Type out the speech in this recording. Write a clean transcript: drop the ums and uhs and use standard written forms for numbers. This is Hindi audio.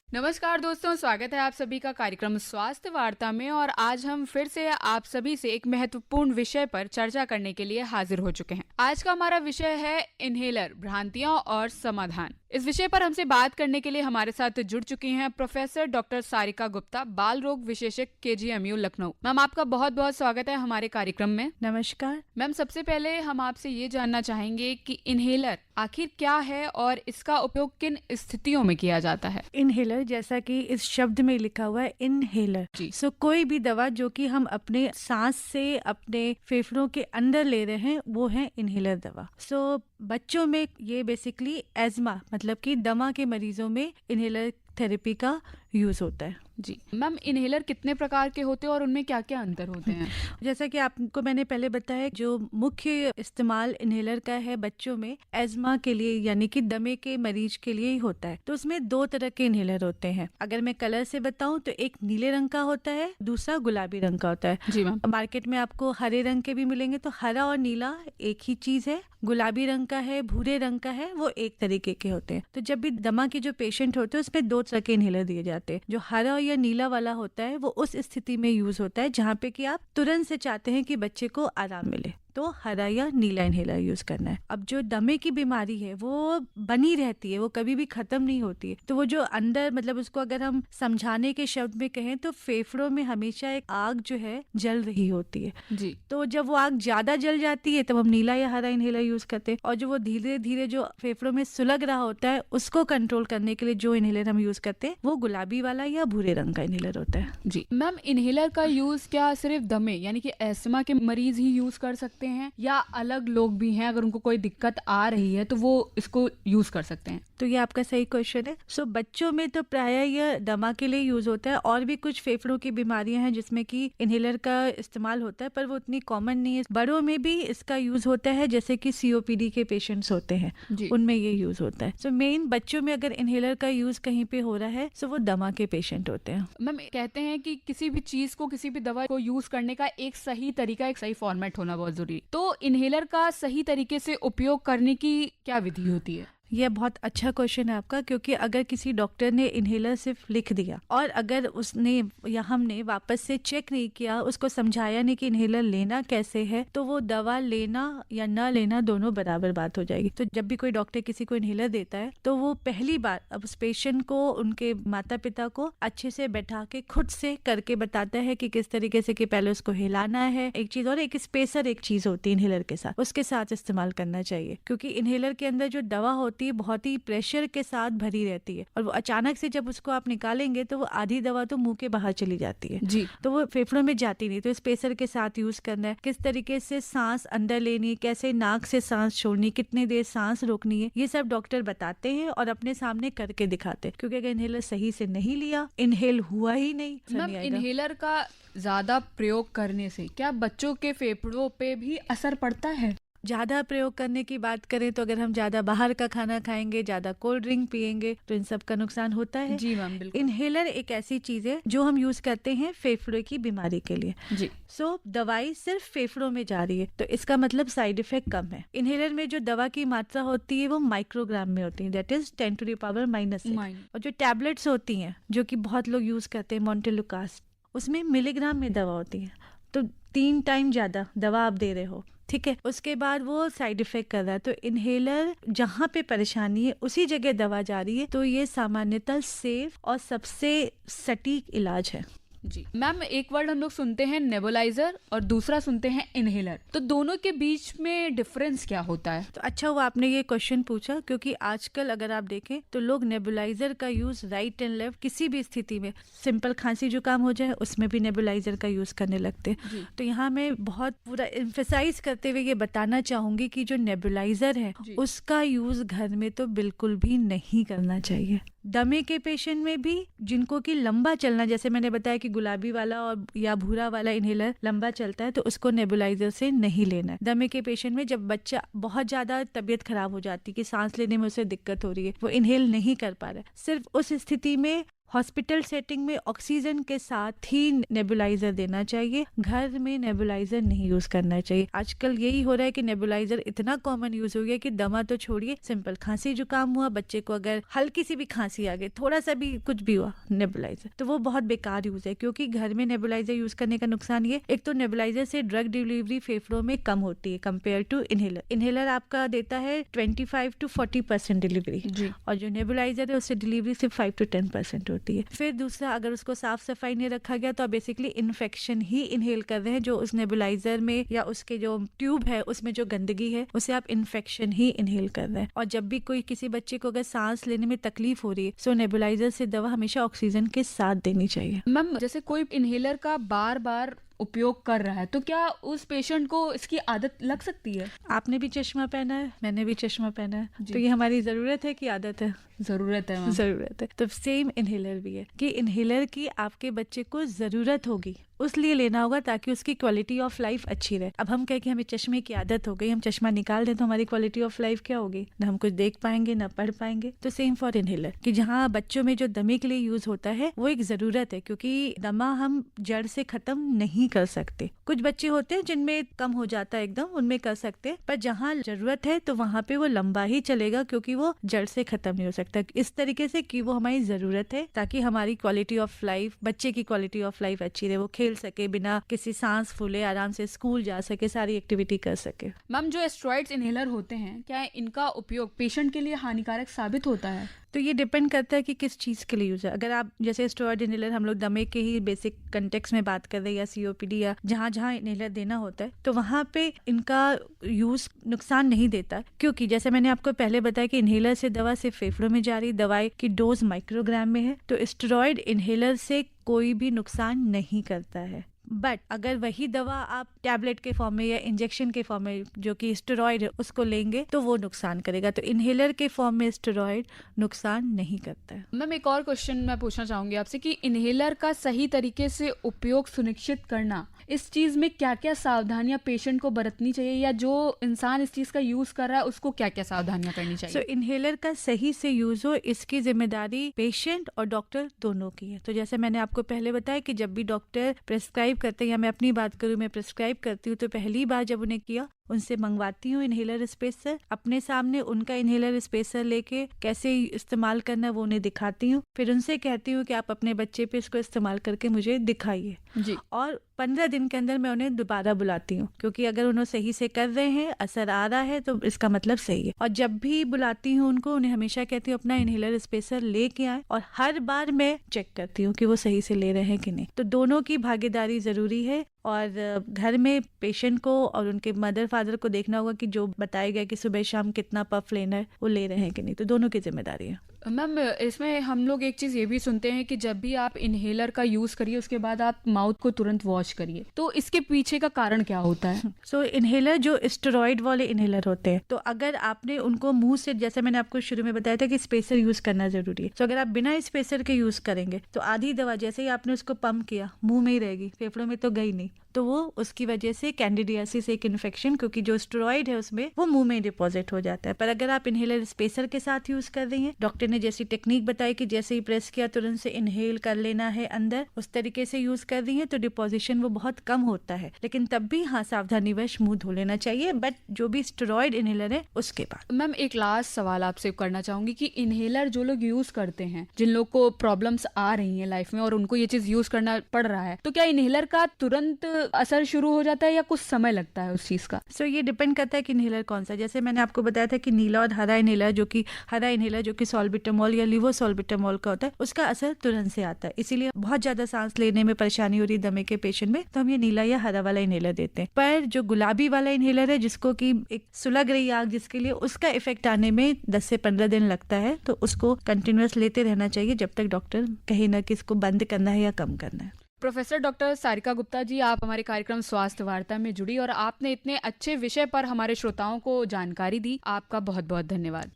नमस्कार दोस्तों, स्वागत है आप सभी का कार्यक्रम स्वास्थ्य वार्ता में। और आज हम फिर से आप सभी से एक महत्वपूर्ण विषय पर चर्चा करने के लिए हाजिर हो चुके हैं। आज का हमारा विषय है इनहेलर, भ्रांतियां और समाधान। इस विषय पर हमसे बात करने के लिए हमारे साथ जुड़ चुकी हैं प्रोफेसर डॉक्टर सारिका गुप्ता, बाल रोग विशेषज्ञ, KGMU लखनऊ। मैम, आपका बहुत बहुत स्वागत है हमारे कार्यक्रम में। नमस्कार मैम, सबसे पहले हम आपसे ये जानना चाहेंगे कि इनहेलर आखिर क्या है और इसका उपयोग किन स्थितियों में किया जाता है। इनहेलर, जैसा कि इस शब्द में लिखा हुआ है इनहेलर, सो कोई भी दवा जो कि हम अपने सांस से अपने फेफड़ों के अंदर ले रहे हैं वो है इनहेलर दवा। सो बच्चों में ये बेसिकली एज्मा मतलब कि दमा के मरीजों में इनहेलर थेरेपी का यूज होता है। जी मैम, इनहेलर कितने प्रकार के होते हैं और उनमें क्या क्या अंतर होते हैं? जैसा कि आपको मैंने पहले बताया, जो मुख्य इस्तेमाल इनहेलर का है बच्चों में एज्मा के लिए यानी कि दमे के मरीज के लिए ही होता है। तो उसमें दो तरह के इनहेलर होते हैं। अगर मैं कलर से बताऊं तो एक नीले रंग का होता है, दूसरा गुलाबी रंग का होता है। जी मैम। मार्केट में आपको हरे रंग के भी मिलेंगे। तो हरा और नीला एक ही चीज है। गुलाबी रंग का है, भूरे रंग का है, वो एक तरीके के होते हैं। तो जब भी दमा के जो पेशेंट होते हैं उसमें दो तरह के इनहेलर दिए जाते हैं। जो हरा या नीला वाला होता है वो उस स्थिति में यूज होता है जहाँ पे कि आप तुरंत से चाहते हैं कि बच्चे को आराम मिले, तो हरा या नीला इनहेलर यूज करना है। अब जो दमे की बीमारी है वो बनी रहती है, वो कभी भी खत्म नहीं होती है। तो वो जो अंदर मतलब उसको अगर हम समझाने के शब्द में कहें तो फेफड़ों में हमेशा एक आग जो है जल रही होती है। जी। तो जब वो आग ज्यादा जल जाती है तब हम नीला या हरा इनहेलर यूज करते हैं। और जो वो धीरे धीरे जो फेफड़ों में सुलग रहा होता है उसको कंट्रोल करने के लिए जो इनहेलर हम यूज करते हैं वो गुलाबी वाला या भूरे रंग का इनहेलर होता है। जी मैम, इनहेलर का यूज क्या सिर्फ दमे यानी कि एस्मा के मरीज ही यूज कर सकते हैं या अलग लोग भी हैं, अगर उनको कोई दिक्कत आ रही है तो वो इसको यूज कर सकते हैं? तो ये आपका सही क्वेश्चन है। सो बच्चों में तो प्राय यह दमा के लिए यूज होता है। और भी कुछ फेफड़ों की बीमारियां हैं जिसमें कि इनहेलर का इस्तेमाल होता है, पर वो उतनी कॉमन नहीं है। बड़ों में भी इसका यूज होता है, जैसे कि COPD के पेशेंट्स होते हैं उनमें ये यूज होता है। सो मेन बच्चों में अगर इनहेलर का यूज कहीं पे हो रहा है सो वो दमा के पेशेंट होते हैं। मैम, कहते हैं कि किसी भी चीज को, किसी भी दवा को यूज करने का एक सही तरीका, एक सही फॉर्मेट होना बहुत जरूरी। तो इनहेलर का सही तरीके से उपयोग करने की क्या विधि होती है? यह बहुत अच्छा क्वेश्चन है आपका, क्योंकि अगर किसी डॉक्टर ने इनहेलर सिर्फ लिख दिया और अगर उसने या हमने वापस से चेक नहीं किया, उसको समझाया नहीं कि इनहेलर लेना कैसे है, तो वो दवा लेना या न लेना दोनों बराबर बात हो जाएगी। तो जब भी कोई डॉक्टर किसी को इनहेलर देता है तो वो पहली बार अब उस पेशेंट को, उनके माता पिता को अच्छे से बैठा के खुद से करके बताता है कि किस तरीके से, कि पहले उसको हिलाना है एक चीज, और एक स्पेसर एक चीज होती है इनहेलर के साथ, उसके साथ इस्तेमाल करना चाहिए। क्योंकि इनहेलर के अंदर जो दवा होती है बहुत ही प्रेशर के साथ भरी रहती है और वो अचानक से जब उसको आप निकालेंगे तो वो आधी दवा तो मुंह के बाहर चली जाती है। जी। तो वो फेफड़ों में जाती नहीं। तो स्पेसर के साथ यूज करना है, किस तरीके से सांस अंदर लेनी है, कैसे नाक से सांस छोड़नी, कितनी देर सांस रोकनी है, ये सब डॉक्टर बताते हैं और अपने सामने करके दिखाते हैं। क्योंकि अगर इनहेलर सही से नहीं लिया, इनहेल हुआ ही नहीं। मैम, इनहेलर का ज्यादा प्रयोग करने से क्या बच्चों के फेफड़ों पे भी असर पड़ता है? ज्यादा प्रयोग करने की बात करें तो अगर हम ज्यादा बाहर का खाना खाएंगे, ज्यादा कोल्ड ड्रिंक पिएंगे तो इन सब का नुकसान होता है। जी मैम, बिल्कुल। इनहेलर एक ऐसी चीज है जो हम यूज करते हैं फेफड़े की बीमारी के लिए। जी। सो दवाई सिर्फ फेफड़ों में जा रही है तो इसका मतलब साइड इफेक्ट कम है। इनहेलर में जो दवा की मात्रा होती है वो माइक्रोग्राम में होती है, दैट इज 10⁻⁻⁻⁻। और जो टैबलेट्स होती हैं जो कि बहुत लोग यूज करते हैं, मोंटेलुकास्ट, उसमें मिलीग्राम में दवा होती है। तो 3 टाइम ज्यादा दवा आप दे रहे हो, ठीक है। उसके बाद वो साइड इफेक्ट कर रहा है। तो इनहेलर जहाँ पे परेशानी है उसी जगह दवा जा रही है, तो ये सामान्यतः सेफ और सबसे सटीक इलाज है। जी मैम, एक वर्ड हम लोग सुनते हैं नेबुलाइजर और दूसरा सुनते हैं इनहेलर, तो दोनों के बीच में डिफरेंस क्या होता है? तो अच्छा हुआ आपने ये क्वेश्चन पूछा, क्योंकि आजकल अगर आप देखें तो लोग नेबुलाइजर का यूज राइट एंड लेफ्ट किसी भी स्थिति में, सिंपल खांसी जुकाम हो जाए उसमें भी नेबुलाइजर का यूज करने लगते हैं। तो यहाँ मैं बहुत पूरा एम्फेसाइज करते हुए ये बताना चाहूंगी कि जो नेबुलाइजर है उसका यूज घर में तो बिल्कुल भी नहीं करना चाहिए। दमे के पेशेंट में भी जिनको कि लंबा चलना, जैसे मैंने बताया कि गुलाबी वाला और या भूरा वाला इनहेलर लंबा चलता है तो उसको नेबुलाइजर से नहीं लेना है। दमे के पेशेंट में जब बच्चा बहुत ज्यादा तबीयत खराब हो जाती है कि सांस लेने में उसे दिक्कत हो रही है, वो इनहेल नहीं कर पा रहा है, सिर्फ उस स्थिति में हॉस्पिटल सेटिंग में ऑक्सीजन के साथ ही नेबुलाइजर देना चाहिए, घर में नेबुलाइजर नहीं यूज करना चाहिए। आजकल यही हो रहा है कि नेबुलाइजर इतना कॉमन यूज हो गया कि दमा तो छोड़िए, सिंपल खांसी जुकाम हुआ, बच्चे को अगर हल्की सी भी खांसी आ गई, थोड़ा सा भी कुछ भी हुआ, नेबुलाइजर, तो वो बहुत बेकार यूज है। क्योंकि घर में नेबुलाइजर यूज करने का नुकसान ये, एक तो नेबुलाइजर से ड्रग डिलीवरी फेफड़ों में कम होती है कंपेयर टू इनहेलर। इनहेलर आपका देता है 25 to 40% डिलीवरी, और जो नेबुलाइजर है उससे डिलीवरी सिर्फ 5 to 10% होती है। फिर दूसरा, अगर उसको साफ सफाई नहीं रखा गया तो आप बेसिकली इन्फेक्शन ही इनहेल कर रहे हैं, जो उस नेबुलाइजर में या उसके जो ट्यूब है उसमें जो गंदगी है उसे आप इन्फेक्शन ही इनहेल कर रहे हैं। और जब भी कोई किसी बच्चे को अगर सांस लेने में तकलीफ हो रही है, सो नेबुलाइजर से दवा हमेशा ऑक्सीजन के साथ देनी चाहिए। मैम, जैसे कोई इनहेलर का बार बार उपयोग कर रहा है तो क्या उस पेशेंट को इसकी आदत लग सकती है? आपने भी चश्मा पहना है, मैंने भी चश्मा पहना है, तो ये हमारी जरूरत है कि आदत है? जरूरत है। जरूरत है। तो सेम इनहेलर भी है कि इनहेलर की आपके बच्चे को जरूरत होगी, उसलिए लेना होगा ताकि उसकी क्वालिटी ऑफ लाइफ अच्छी रहे। अब हम कहें कि हमें चश्मे की आदत हो गई, हम चश्मा निकाल दें तो हमारी क्वालिटी ऑफ लाइफ क्या होगी? ना हम कुछ देख पाएंगे, ना पढ़ पाएंगे। तो सेम फॉर इनहेलर कि जहाँ बच्चों में जो दमे के लिए यूज होता है वो एक जरूरत है, क्योंकि दमा हम जड़ से खत्म नहीं कर सकते। कुछ बच्चे होते हैं जिनमें कम हो जाता है एकदम, उनमें कर सकते हैं, पर जहाँ जरूरत है तो वहाँ पे वो लंबा ही चलेगा, क्योंकि वो जड़ से खत्म नहीं हो सकता। इस तरीके से कि वो हमारी जरूरत है ताकि हमारी क्वालिटी ऑफ लाइफ, बच्चे की क्वालिटी ऑफ लाइफ अच्छी रहे, वो खेल सके, बिना किसी सांस फूले आराम से स्कूल जा सके, सारी एक्टिविटी कर सके। मैम, जो एस्टेरॉइड्स इनहेलर होते हैं, क्या इनका उपयोग पेशेंट के लिए हानिकारक साबित होता है? तो ये डिपेंड करता है कि किस चीज़ के लिए यूज है। अगर आप जैसे स्टेरॉइड इनहेलर, हम लोग दमे के ही बेसिक कंटेक्स में बात कर रहे हैं, या सीओपीडी या जहाँ जहाँ इनहेलर देना होता है, तो वहाँ पे इनका यूज नुकसान नहीं देता, क्योंकि जैसे मैंने आपको पहले बताया कि इनहेलर से दवा सिर्फ फेफड़ों में जा रही, दवाई की डोज माइक्रोग्राम में है, तो स्टेरॉइड इनहेलर से कोई भी नुकसान नहीं करता है। बट अगर वही दवा आप टैबलेट के फॉर्म में या इंजेक्शन के फॉर्म में, जो कि स्टेरॉइड है, उसको लेंगे तो वो नुकसान करेगा। तो इनहेलर के फॉर्म में स्टेरॉइड नुकसान नहीं करता है। मैम, एक और क्वेश्चन मैं पूछना चाहूंगी आपसे कि इनहेलर का सही तरीके से उपयोग सुनिश्चित करना, इस चीज में क्या क्या सावधानियां पेशेंट को बरतनी चाहिए, या जो इंसान इस चीज का यूज कर रहा है उसको क्या क्या सावधानियां करनी चाहिए? सो इनहेलर का सही से यूज हो, इसकी जिम्मेदारी पेशेंट और डॉक्टर दोनों की है। तो जैसे मैंने आपको पहले बताया कि जब भी डॉक्टर प्रेस्क्राइब करते हैं, या मैं अपनी बात करूं, मैं प्रेस्क्राइब करती हूँ, तो पहली बार जब उन्हें किया, उनसे मंगवाती हूँ इनहेलर स्पेसर, अपने सामने उनका इनहेलर स्पेसर लेके कैसे इस्तेमाल करना वो उन्हें दिखाती हूँ। फिर उनसे कहती हूँ कि आप अपने बच्चे पे इसको इस्तेमाल करके मुझे दिखाइए जी। और 15 दिन के अंदर मैं उन्हें दोबारा बुलाती हूँ, क्योंकि अगर उन्हें सही से कर रहे हैं, असर आ रहा है, तो इसका मतलब सही है। और जब भी बुलाती हूँ उनको, उन्हें हमेशा कहती हूँ अपना इनहेलर स्पेसर लेके आए, और हर बार मैं चेक करती हूँ कि वो सही से ले रहे हैं कि नहीं। तो दोनों की भागीदारी जरूरी है, और घर में पेशेंट को और उनके मदर फादर को देखना होगा कि जो बताया गया कि सुबह शाम कितना पफ लेना है, वो ले रहे हैं कि नहीं। तो दोनों की जिम्मेदारी है। मैम, इसमें हम लोग एक चीज ये भी सुनते हैं कि जब भी आप इनहेलर का यूज करिए उसके बाद आप माउथ को तुरंत वॉश करिए, तो इसके पीछे का कारण क्या होता है? सो इनहेलर जो स्टेरॉइड वाले इनहेलर होते हैं, तो अगर आपने उनको मुंह से, जैसे मैंने आपको शुरू में बताया था कि स्पेसर यूज करना जरूरी है, तो अगर आप बिना स्पेसर के यूज करेंगे तो आधी दवा जैसे ही आपने उसको पंप किया मुंह में ही रहेगी, फेफड़ों में तो गई नहीं, तो वो उसकी वजह से कैंडिडियासिस, एक इन्फेक्शन, क्योंकि जो स्टेरॉइड है उसमें वो मुंह में डिपॉजिट हो जाता है। पर अगर आप इनहेलर स्पेसर के साथ यूज कर रही हैं, डॉक्टर ने जैसी टेक्निक बताई कि जैसे ही प्रेस किया तुरंत से इनहेल कर लेना है अंदर, उस तरीके से यूज कर रही हैं, तो डिपोजिशन वो बहुत कम होता है। लेकिन तब भी हाँ, सावधानीवश मुंह धो लेना चाहिए, बट जो भी स्टेरॉइड इनहेलर है उसके बाद। मैम, एक लास्ट सवाल आपसे करना चाहूंगी कि इनहेलर जो लोग यूज करते हैं, जिन लोग को प्रॉब्लम्स आ रही हैं लाइफ में और उनको ये चीज यूज करना पड़ रहा है, तो क्या इनहेलर का तुरंत असर शुरू हो जाता है या कुछ समय लगता है उस चीज का? सो ये डिपेंड करता है कि इनहेलर कौन सा। जैसे मैंने आपको बताया था कि नीला और हरा इनहेलर, जो कि हरा इनहेलर जो कि सॉल्बिटामोल या लिवोसॉल्बिटामोल का होता है, उसका असर तुरंत से आता है। इसीलिए बहुत ज्यादा सांस लेने में परेशानी हो रही दमे के पेशेंट में, तो हम ये नीला या हरा वाला इनहेलर देते हैं। पर जो गुलाबी वाला इनहेलर है, जिसको कि एक सुलग रही आग, जिसके लिए उसका इफेक्ट आने में 10 से 15 दिन लगता है, तो उसको कंटिन्यूअस लेते रहना चाहिए जब तक डॉक्टर कहे ना कि इसको बंद करना है या कम करना है। प्रोफेसर डॉक्टर सारिका गुप्ता जी, आप हमारे कार्यक्रम स्वास्थ्य वार्ता में जुड़ी और आपने इतने अच्छे विषय पर हमारे श्रोताओं को जानकारी दी। आपका बहुत बहुत धन्यवाद।